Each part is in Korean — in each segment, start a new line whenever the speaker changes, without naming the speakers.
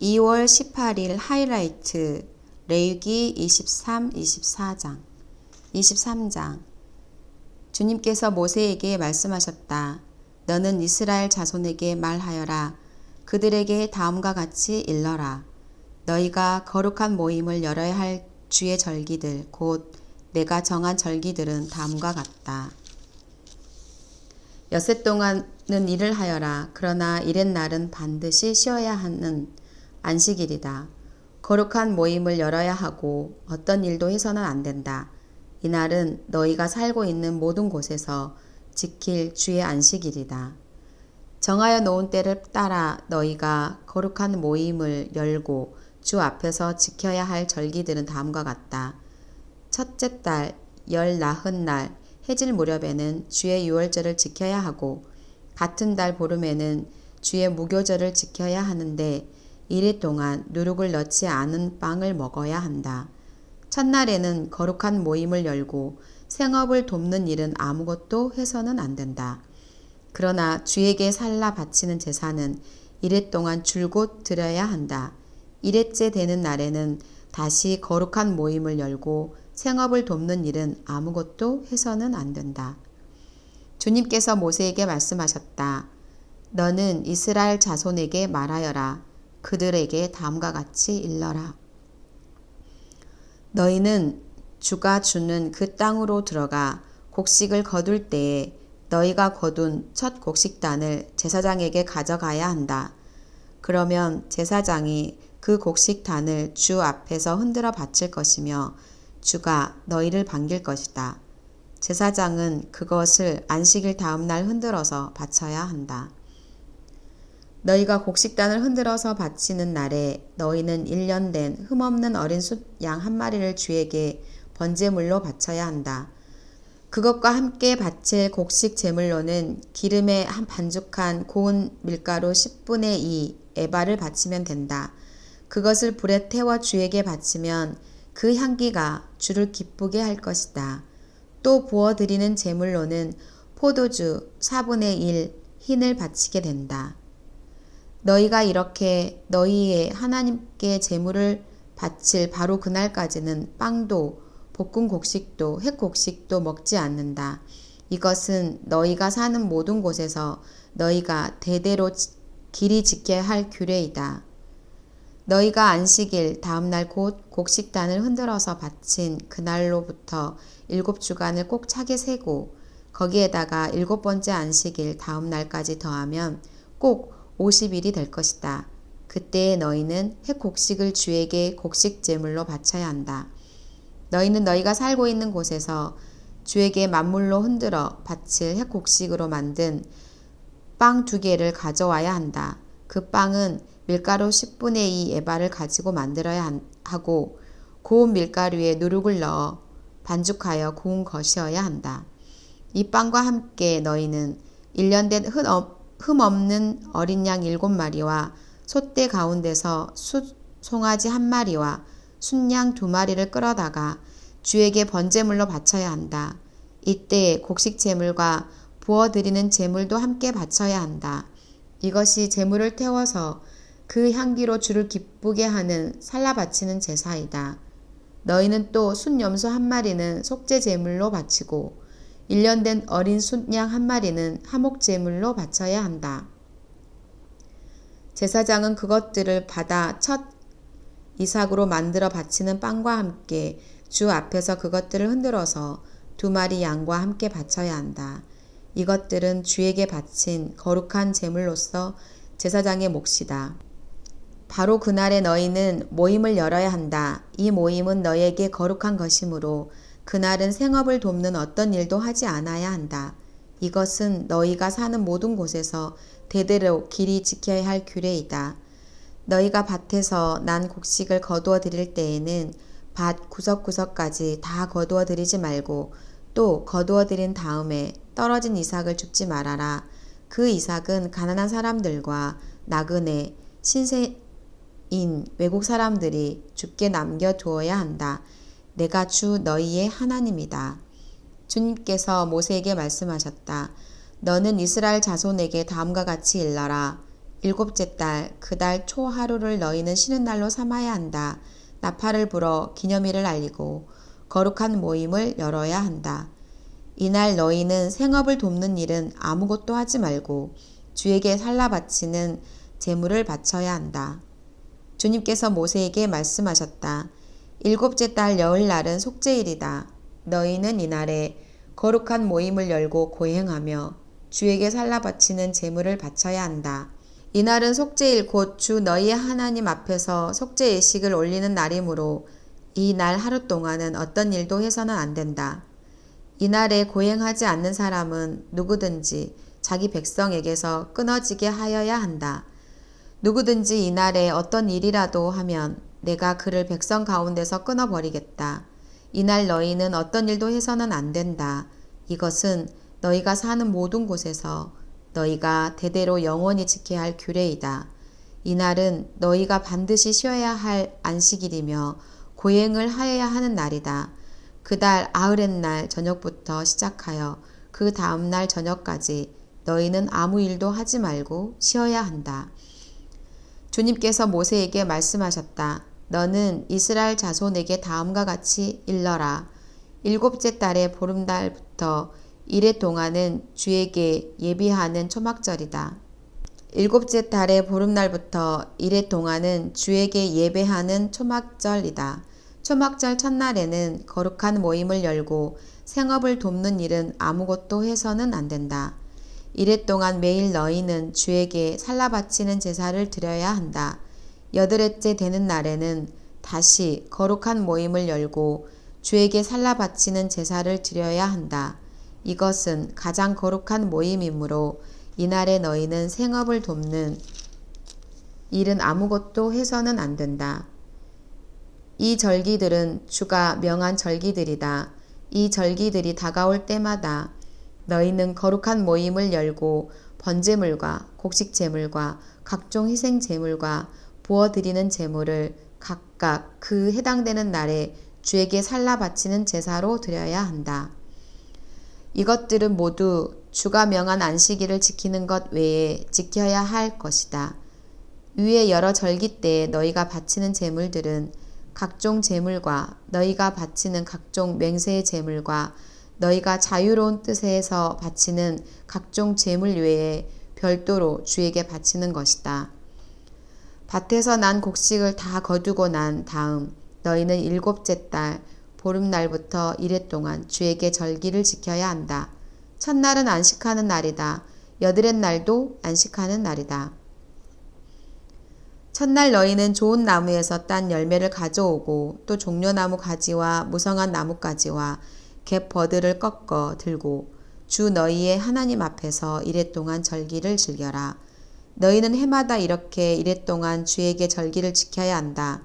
(2월 18일) 하이라이트 레위기 23, 24장 23장 주님께서 모세에게 말씀하셨다. 너는 이스라엘 자손에게 말하여라. 그들에게 다음과 같이 일러라. 너희가 거룩한 모임을 열어야 할 주의 절기들 곧 내가 정한 절기들은 다음과 같다. 엿새 동안은 일을 하여라. 그러나 이렛날은 반드시 쉬어야 하는 안식일이다. 거룩한 모임을 열어야 하고 어떤 일도 해서는 안 된다. 이날은 너희가 살고 있는 모든 곳에서 지킬 주의 안식일이다. 정하여 놓은 때를 따라 너희가 거룩한 모임을 열고 주 앞에서 지켜야 할 절기들은 다음과 같다. 첫째 달 열 나흔 날 해질 무렵에는 주의 유월절을 지켜야 하고 같은 달 보름에는 주의 무교절을 지켜야 하는데 이래 동안 누룩을 넣지 않은 빵을 먹어야 한다. 첫날에는 거룩한 모임을 열고 생업을 돕는 일은 아무것도 해서는 안 된다. 그러나 주에게 살라 바치는 제사는 이래 동안 줄곧 드려야 한다. 이래째 되는 날에는 다시 거룩한 모임을 열고 생업을 돕는 일은 아무것도 해서는 안 된다. 주님께서 모세에게 말씀하셨다. 너는 이스라엘 자손에게 말하여라. 그들에게 다음과 같이 일러라. 너희는 주가 주는 그 땅으로 들어가 곡식을 거둘 때에 너희가 거둔 첫 곡식단을 제사장에게 가져가야 한다. 그러면 제사장이 그 곡식단을 주 앞에서 흔들어 바칠 것이며 주가 너희를 반길 것이다. 제사장은 그것을 안식일 다음 날 흔들어서 바쳐야 한다. 너희가 곡식단을 흔들어서 바치는 날에 너희는 1년 된 흠없는 어린 숫 양 한 마리를 주에게 번제물로 바쳐야 한다. 그것과 함께 바칠 곡식 제물로는 기름에 한 반죽한 고운 밀가루 10분의 2 에바를 바치면 된다. 그것을 불에 태워 주에게 바치면 그 향기가 주를 기쁘게 할 것이다. 또 부어드리는 제물로는 포도주 4분의 1 흰을 바치게 된다. 너희가 이렇게 너희의 하나님께 제물을 바칠 바로 그날까지는 빵도 볶은 곡식도 햇곡식도 먹지 않는다. 이것은 너희가 사는 모든 곳에서 너희가 대대로 길이 지켜야 할 규례이다. 너희가 안식일 다음 날 곧 곡식단을 흔들어서 바친 그날로부터 7주간을 꼭 차게 세고 거기에다가 7번째 안식일 다음 날까지 더하면 꼭 50일이 될 것이다. 그때에 너희는 햇곡식을 주에게 곡식 제물로 바쳐야 한다. 너희는 너희가 살고 있는 곳에서 주에게 만물로 흔들어 바칠 햇곡식으로 만든 빵 2개를 가져와야 한다. 그 빵은 밀가루 10분의 2 에바를 가지고 만들어야 하고 고운 밀가루에 누룩을 넣어 반죽하여 구운 것이어야 한다. 이 빵과 함께 너희는 1년 된 흠없는 어린 양 7마리와 솥대 가운데서 송아지 1마리와 순양 2마리를 끌어다가 주에게 번제물로 바쳐야 한다. 이때 곡식 제물과 부어드리는 제물도 함께 바쳐야 한다. 이것이 제물을 태워서 그 향기로 주를 기쁘게 하는 살라 바치는 제사이다. 너희는 또 순염소 1마리는 속죄 제물로 바치고 1년 된 어린 숫양 1마리는 화목 제물로 바쳐야 한다. 제사장은 그것들을 받아 첫 이삭으로 만들어 바치는 빵과 함께 주 앞에서 그것들을 흔들어서 2마리 양과 함께 바쳐야 한다. 이것들은 주에게 바친 거룩한 제물로서 제사장의 몫이다. 바로 그날에 너희는 모임을 열어야 한다. 이 모임은 너희에게 거룩한 것이므로 그날은 생업을 돕는 어떤 일도 하지 않아야 한다. 이것은 너희가 사는 모든 곳에서 대대로 길이 지켜야 할 규례이다. 너희가 밭에서 난 곡식을 거두어 드릴 때에는 밭 구석구석까지 다 거두어 드리지 말고 또 거두어 드린 다음에 떨어진 이삭을 줍지 말아라. 그 이삭은 가난한 사람들과 나그네, 신세인, 외국 사람들이 죽게 남겨두어야 한다. 내가 주 너희의 하나님이다. 주님께서 모세에게 말씀하셨다. 너는 이스라엘 자손에게 다음과 같이 일러라. 일곱째 달, 그 달 초 하루를 너희는 쉬는 날로 삼아야 한다. 나팔을 불어 기념일을 알리고 거룩한 모임을 열어야 한다. 이날 너희는 생업을 돕는 일은 아무것도 하지 말고 주에게 살라 바치는 제물을 바쳐야 한다. 주님께서 모세에게 말씀하셨다. 일곱째 달 여흘날은 속죄일이다. 너희는 이날에 거룩한 모임을 열고 고행하며 주에게 살라 바치는 제물을 바쳐야 한다. 이날은 속죄일 곧 주 너희의 하나님 앞에서 속죄 예식을 올리는 날이므로 이 날 하루 동안은 어떤 일도 해서는 안 된다. 이날에 고행하지 않는 사람은 누구든지 자기 백성에게서 끊어지게 하여야 한다. 누구든지 이날에 어떤 일이라도 하면 내가 그를 백성 가운데서 끊어버리겠다. 이날 너희는 어떤 일도 해서는 안 된다. 이것은 너희가 사는 모든 곳에서 너희가 대대로 영원히 지켜야 할 규례이다. 이날은 너희가 반드시 쉬어야 할 안식일이며 고행을 하여야 하는 날이다. 그달 아흐렛날 저녁부터 시작하여 그 다음날 저녁까지 너희는 아무 일도 하지 말고 쉬어야 한다. 주님께서 모세에게 말씀하셨다. 너는 이스라엘 자손에게 다음과 같이 일러라. 일곱째 달의 보름달부터 이래 동안은 주에게 예비하는 초막절이다. 일곱째 달의 보름날부터 이래 동안은 주에게 예배하는 초막절이다. 초막절 첫날에는 거룩한 모임을 열고 생업을 돕는 일은 아무것도 해서는 안 된다. 이래 동안 매일 너희는 주에게 살라 바치는 제사를 드려야 한다. 여덟째 되는 날에는 다시 거룩한 모임을 열고 주에게 살라 바치는 제사를 드려야 한다. 이것은 가장 거룩한 모임이므로 이날에 너희는 생업을 돕는 일은 아무것도 해서는 안 된다. 이 절기들은 주가 명한 절기들이다. 이 절기들이 다가올 때마다 너희는 거룩한 모임을 열고 번제물과 곡식제물과 각종 희생제물과 부어드리는 제물을 각각 그 해당되는 날에 주에게 살라 바치는 제사로 드려야 한다. 이것들은 모두 주가 명한 안식일을 지키는 것 외에 지켜야 할 것이다. 위의 여러 절기 때에 너희가 바치는 제물들은 각종 제물과 너희가 바치는 각종 맹세의 제물과 너희가 자유로운 뜻에서 바치는 각종 제물 외에 별도로 주에게 바치는 것이다. 밭에서 난 곡식을 다 거두고 난 다음 너희는 일곱째 달 보름날부터 이래 동안 주에게 절기를 지켜야 한다. 첫날은 안식하는 날이다. 여덟의 날도 안식하는 날이다. 첫날 너희는 좋은 나무에서 딴 열매를 가져오고 또 종려나무 가지와 무성한 나뭇가지와 갯버들을 꺾어 들고 주 너희의 하나님 앞에서 이래 동안 절기를 즐겨라. 너희는 해마다 이렇게 이래 동안 주에게 절기를 지켜야 한다.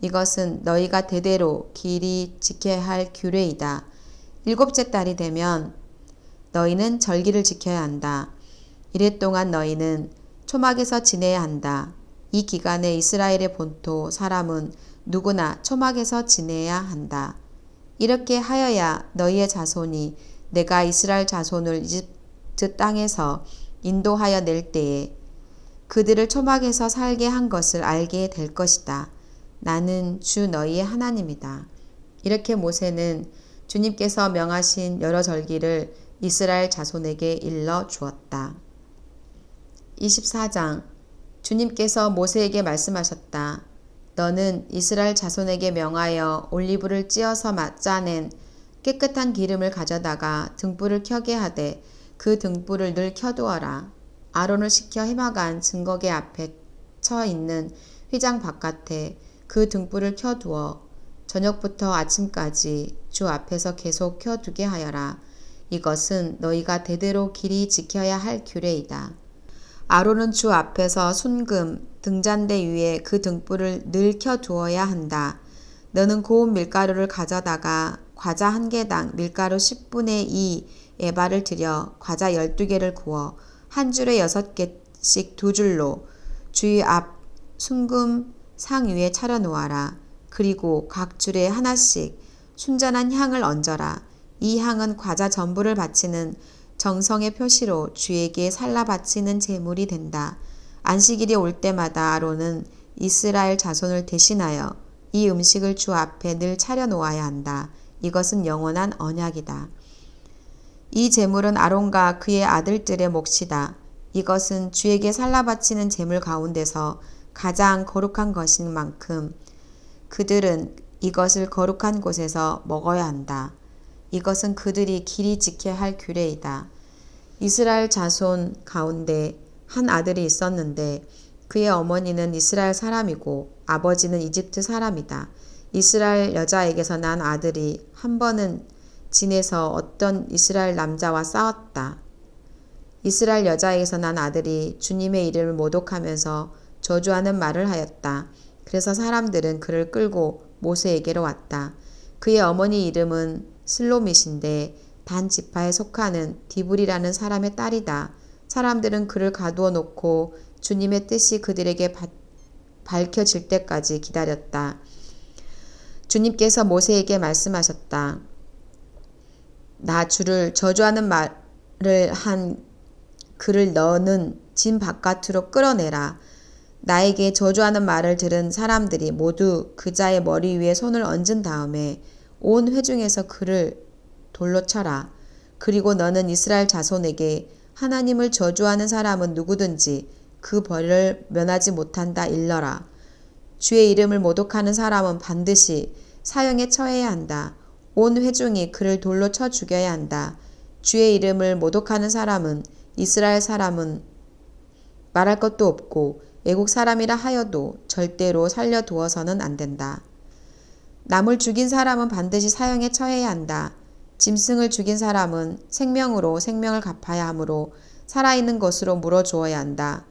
이것은 너희가 대대로 길이 지켜야 할 규례이다. 일곱째 달이 되면 너희는 절기를 지켜야 한다. 이래 동안 너희는 초막에서 지내야 한다. 이 기간에 이스라엘의 본토 사람은 누구나 초막에서 지내야 한다. 이렇게 하여야 너희의 자손이 내가 이스라엘 자손을 이집트 땅에서 인도하여 낼 때에 그들을 초막에서 살게 한 것을 알게 될 것이다. 나는 주 너희의 하나님이다. 이렇게 모세는 주님께서 명하신 여러 절기를 이스라엘 자손에게 일러 주었다. 24장 주님께서 모세에게 말씀하셨다. 너는 이스라엘 자손에게 명하여 올리브를 찧어서 짜낸 깨끗한 기름을 가져다가 등불을 켜게 하되 그 등불을 늘 켜두어라. 아론을 시켜 해마간 증거계 앞에 쳐 있는 휘장 바깥에 그 등불을 켜두어 저녁부터 아침까지 주 앞에서 계속 켜두게 하여라. 이것은 너희가 대대로 길이 지켜야 할 규례이다. 아론은 주 앞에서 순금 등잔대 위에 그 등불을 늘 켜두어야 한다. 너는 고운 밀가루를 가져다가 과자 한 개당 밀가루 10분의 2 에바를 들여 과자 12개를 구워 한 줄에 6개씩 2줄로 주의 앞 순금 상 위에 차려놓아라. 그리고 각 줄에 하나씩 순전한 향을 얹어라. 이 향은 과자 전부를 바치는 정성의 표시로 주에게 살라 바치는 제물이 된다. 안식일이 올 때마다 아론은 이스라엘 자손을 대신하여 이 음식을 주 앞에 늘 차려놓아야 한다. 이것은 영원한 언약이다. 이 제물은 아론과 그의 아들들의 몫이다. 이것은 주에게 살라 바치는 제물 가운데서 가장 거룩한 것인 만큼 그들은 이것을 거룩한 곳에서 먹어야 한다. 이것은 그들이 길이 지켜야 할 규례이다. 이스라엘 자손 가운데 한 아들이 있었는데 그의 어머니는 이스라엘 사람이고 아버지는 이집트 사람이다. 이스라엘 여자에게서 난 아들이 한 번은 진에서 어떤 이스라엘 남자와 싸웠다. 이스라엘 여자에게서 난 아들이 주님의 이름을 모독하면서 저주하는 말을 하였다. 그래서 사람들은 그를 끌고 모세에게로 왔다. 그의 어머니 이름은 슬로밋인데 단 지파에 속하는 디브리라는 사람의 딸이다. 사람들은 그를 가두어 놓고 주님의 뜻이 그들에게 밝혀질 때까지 기다렸다. 주님께서 모세에게 말씀하셨다. 나 주를 저주하는 말을 한 그를 너는 진 바깥으로 끌어내라. 나에게 저주하는 말을 들은 사람들이 모두 그자의 머리 위에 손을 얹은 다음에 온 회중에서 그를 돌로 쳐라. 그리고 너는 이스라엘 자손에게 하나님을 저주하는 사람은 누구든지 그 벌을 면하지 못한다 일러라. 주의 이름을 모독하는 사람은 반드시 사형에 처해야 한다. 온 회중이 그를 돌로 쳐 죽여야 한다. 주의 이름을 모독하는 사람은 이스라엘 사람은 말할 것도 없고 외국 사람이라 하여도 절대로 살려두어서는 안 된다. 남을 죽인 사람은 반드시 사형에 처해야 한다. 짐승을 죽인 사람은 생명으로 생명을 갚아야 하므로 살아있는 것으로 물어주어야 한다.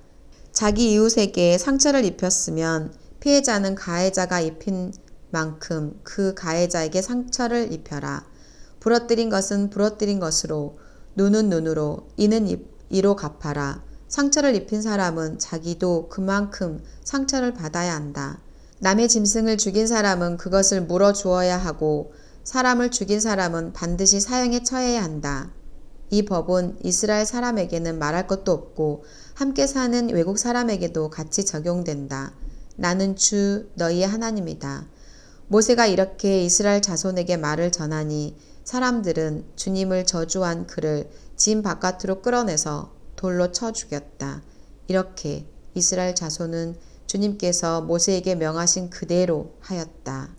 자기 이웃에게 상처를 입혔으면 피해자는 가해자가 입힌 만큼 그 가해자에게 상처를 입혀라. 부러뜨린 것은 부러뜨린 것으로, 눈은 눈으로, 이는 이로 갚아라. 상처를 입힌 사람은 자기도 그만큼 상처를 받아야 한다. 남의 짐승을 죽인 사람은 그것을 물어주어야 하고 사람을 죽인 사람은 반드시 사형에 처해야 한다. 이 법은 이스라엘 사람에게는 말할 것도 없고 함께 사는 외국 사람에게도 같이 적용된다. 나는 주 너희의 하나님이다. 모세가 이렇게 이스라엘 자손에게 말을 전하니 사람들은 주님을 저주한 그를 진 바깥으로 끌어내서 돌로 쳐 죽였다. 이렇게 이스라엘 자손은 주님께서 모세에게 명하신 그대로 하였다.